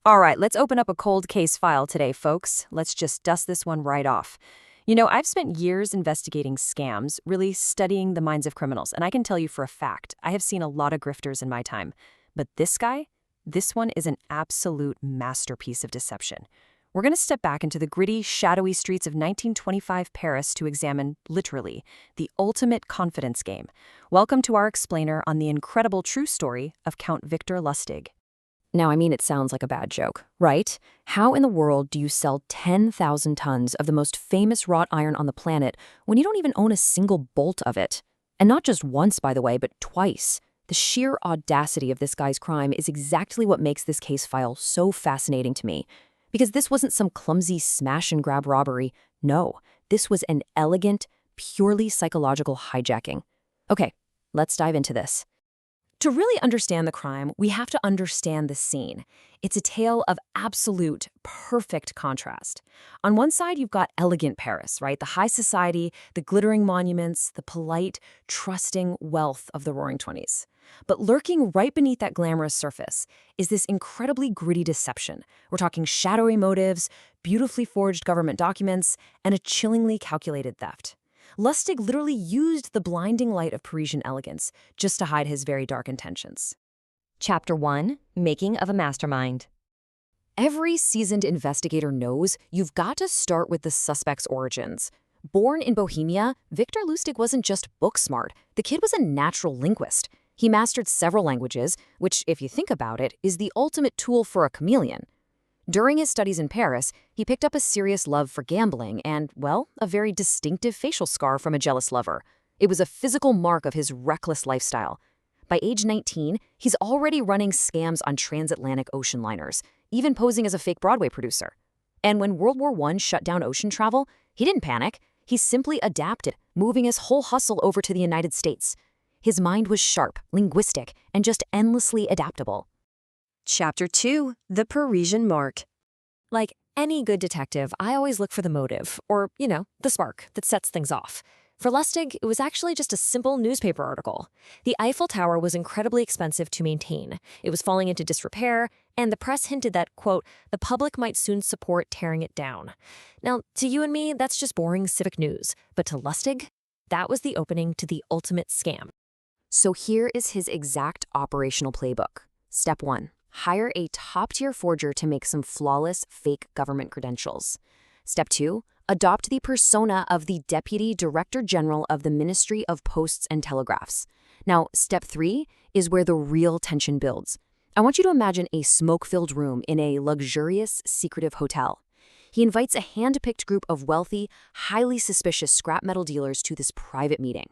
All right, let's open up a cold case file today, folks. Let's just dust this one right off. I've spent years investigating scams, really studying the minds of criminals, and I can tell you for a fact, I have seen a lot of grifters in my time. But this guy, this one is an absolute masterpiece of deception. We're going to step back into the gritty, shadowy streets of 1925 Paris to examine, literally, the ultimate confidence game. Welcome to our explainer on the incredible true story of Count Victor Lustig. Now, I mean, it sounds like a bad joke, right? How in the world do you sell 10,000 tons of the most famous wrought iron on the planet when you don't even own a single bolt of it? And not just once, by the way, but twice. The sheer audacity of this guy's crime is exactly what makes this case file so fascinating to me. Because this wasn't some clumsy smash-and-grab robbery. No, this was an elegant, purely psychological hijacking. Okay, let's dive into this. To really understand the crime, we have to understand the scene. It's a tale of absolute, perfect contrast. On one side, you've got elegant Paris, right? The high society, the glittering monuments, the polite, trusting wealth of the Roaring Twenties. But lurking right beneath that glamorous surface is this incredibly gritty deception. We're talking shadowy motives, beautifully forged government documents, and a chillingly calculated theft. Lustig literally used the blinding light of Parisian elegance just to hide his very dark intentions. Chapter 1: Making of a Mastermind. Every seasoned investigator knows you've got to start with the suspect's origins. Born in Bohemia, Victor Lustig wasn't just book smart. The kid was a natural linguist. He mastered several languages, which, if you think about it, is the ultimate tool for a chameleon. During his studies in Paris, he picked up a serious love for gambling and, well, a very distinctive facial scar from a jealous lover. It was a physical mark of his reckless lifestyle. By age 19, he's already running scams on transatlantic ocean liners, even posing as a fake Broadway producer. And when World War I shut down ocean travel, he didn't panic. He simply adapted, moving his whole hustle over to the United States. His mind was sharp, linguistic, and just endlessly adaptable. Chapter 2: The Parisian Mark. Like any good detective, I always look for the motive, or, the spark that sets things off. For Lustig, it was actually just a simple newspaper article. The Eiffel Tower was incredibly expensive to maintain. It was falling into disrepair, and the press hinted that, quote, the public might soon support tearing it down. Now, to you and me, that's just boring civic news. But to Lustig, that was the opening to the ultimate scam. So here is his exact operational playbook. Step 1. Hire a top-tier forger to make some flawless fake government credentials. Step 2. Adopt the persona of the Deputy Director General of the Ministry of Posts and Telegraphs. Now, Step 3 is where the real tension builds. I want you to imagine a smoke-filled room in a luxurious, secretive hotel. He invites a hand-picked group of wealthy, highly suspicious scrap metal dealers to this private meeting.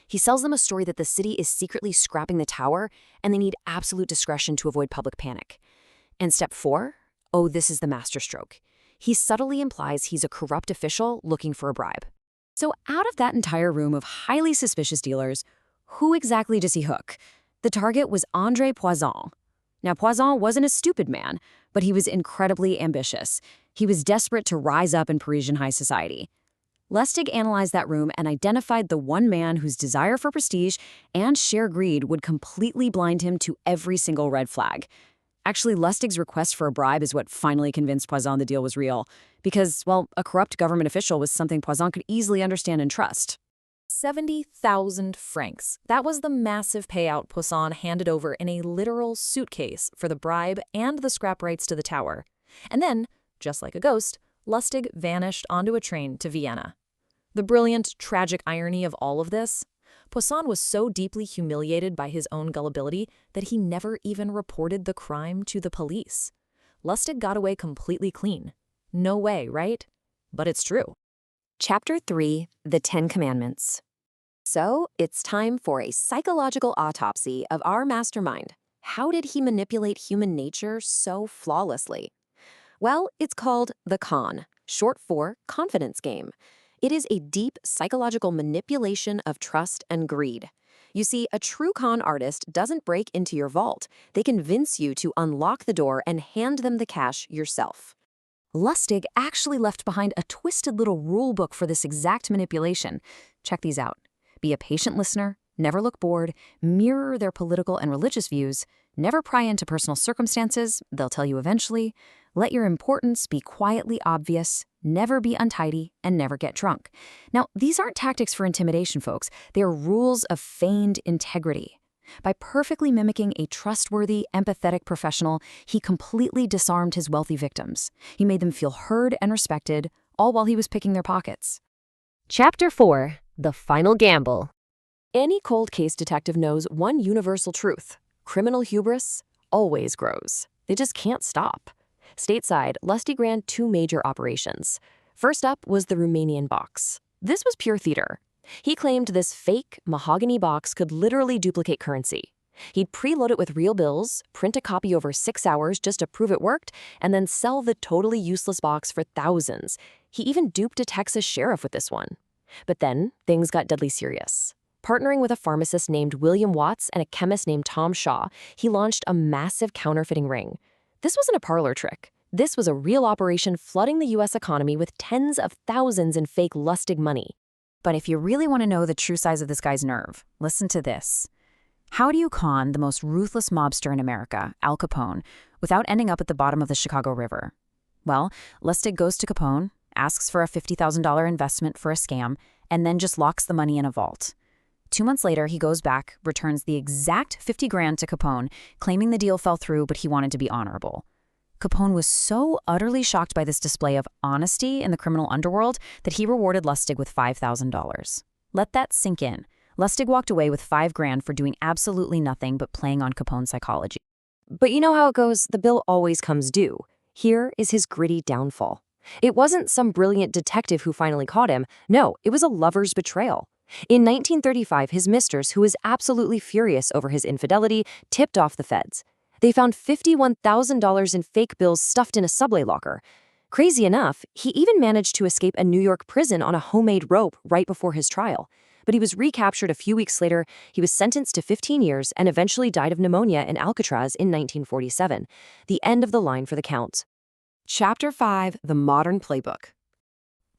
He sells them a story that the city is secretly scrapping the tower and they need absolute discretion to avoid public panic. And Step 4? Oh, this is the masterstroke. He subtly implies he's a corrupt official looking for a bribe. So out of that entire room of highly suspicious dealers, who exactly does he hook? The target was Poisson. Now, Poisson wasn't a stupid man, but he was incredibly ambitious. He was desperate to rise up in Parisian high society. Lustig analyzed that room and identified the one man whose desire for prestige and sheer greed would completely blind him to every single red flag. Actually, Lustig's request for a bribe is what finally convinced Poisson the deal was real, because, well, a corrupt government official was something Poisson could easily understand and trust. 70,000 francs. That was the massive payout Poisson handed over in a literal suitcase for the bribe and the scrap rights to the tower. And then, just like a ghost, Lustig vanished onto a train to Vienna. The brilliant, tragic irony of all of this? Poisson was so deeply humiliated by his own gullibility that he never even reported the crime to the police. Lustig got away completely clean. No way, right? But it's true. Chapter 3: The Ten Commandments. So, it's time for a psychological autopsy of our mastermind. How did he manipulate human nature so flawlessly? Well, it's called the con, short for confidence game. It is a deep psychological manipulation of trust and greed. You see, a true con artist doesn't break into your vault. They convince you to unlock the door and hand them the cash yourself. Lustig actually left behind a twisted little rule book for this exact manipulation. Check these out. Be a patient listener, never look bored, mirror their political and religious views, never pry into personal circumstances, they'll tell you eventually, let your importance be quietly obvious, never be untidy, and never get drunk. Now, these aren't tactics for intimidation, folks. They are rules of feigned integrity. By perfectly mimicking a trustworthy, empathetic professional, he completely disarmed his wealthy victims. He made them feel heard and respected, all while he was picking their pockets. Chapter 4. The Final Gamble. Any cold case detective knows one universal truth. Criminal hubris always grows. They just can't stop. Stateside, Lustig ran two major operations. First up was the Romanian box. This was pure theater. He claimed this fake, mahogany box could literally duplicate currency. He'd preload it with real bills, print a copy over 6 hours just to prove it worked, and then sell the totally useless box for thousands. He even duped a Texas sheriff with this one. But then, things got deadly serious. Partnering with a pharmacist named William Watts and a chemist named Tom Shaw, he launched a massive counterfeiting ring. This wasn't a parlor trick. This was a real operation flooding the U.S. economy with tens of thousands in fake Lustig money. But if you really want to know the true size of this guy's nerve, listen to this. How do you con the most ruthless mobster in America, Al Capone, without ending up at the bottom of the Chicago River? Well, Lustig goes to Capone, asks for a $50,000 investment for a scam, and then just locks the money in a vault. 2 months later, he goes back, returns the exact 50 grand to Capone, claiming the deal fell through, but he wanted to be honorable. Capone was so utterly shocked by this display of honesty in the criminal underworld that he rewarded Lustig with $5,000. Let that sink in. Lustig walked away with 5 grand for doing absolutely nothing but playing on Capone's psychology. But you know how it goes, the bill always comes due. Here is his gritty downfall. It wasn't some brilliant detective who finally caught him. No, it was a lover's betrayal. In 1935, his mistress, who was absolutely furious over his infidelity, tipped off the feds. They found $51,000 in fake bills stuffed in a subway locker. Crazy enough, he even managed to escape a New York prison on a homemade rope right before his trial. But he was recaptured a few weeks later, he was sentenced to 15 years, and eventually died of pneumonia in Alcatraz in 1947. The end of the line for the Count. Chapter 5. The Modern Playbook.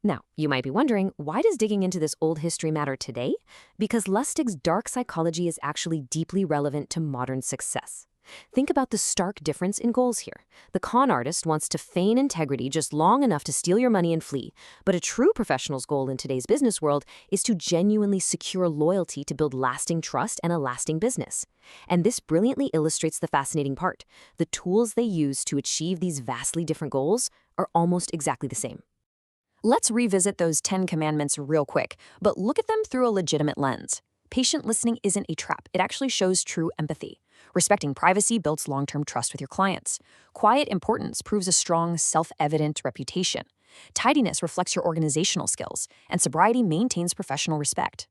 Now, you might be wondering, why does digging into this old history matter today? Because Lustig's dark psychology is actually deeply relevant to modern success. Think about the stark difference in goals here. The con artist wants to feign integrity just long enough to steal your money and flee, but a true professional's goal in today's business world is to genuinely secure loyalty to build lasting trust and a lasting business. And this brilliantly illustrates the fascinating part. The tools they use to achieve these vastly different goals are almost exactly the same. Let's revisit those 10 commandments real quick, but look at them through a legitimate lens. Patient listening isn't a trap. It actually shows true empathy. Respecting privacy builds long-term trust with your clients. Quiet importance proves a strong, self-evident reputation. Tidiness reflects your organizational skills, and sobriety maintains professional respect.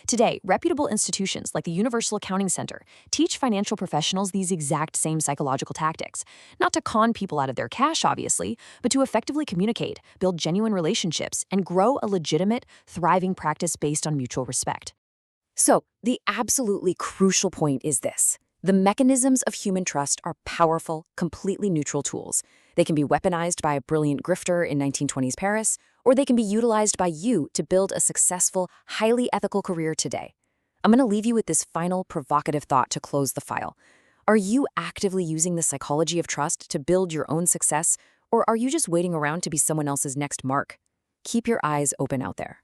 Today, reputable institutions like the Universal Accounting Center teach financial professionals these exact same psychological tactics, not to con people out of their cash, obviously, but to effectively communicate, build genuine relationships, and grow a legitimate, thriving practice based on mutual respect. So, the absolutely crucial point is this. The mechanisms of human trust are powerful, completely neutral tools. They can be weaponized by a brilliant grifter in 1920s Paris, or they can be utilized by you to build a successful, highly ethical career today. I'm going to leave you with this final provocative thought to close the file. Are you actively using the psychology of trust to build your own success, or are you just waiting around to be someone else's next mark? Keep your eyes open out there.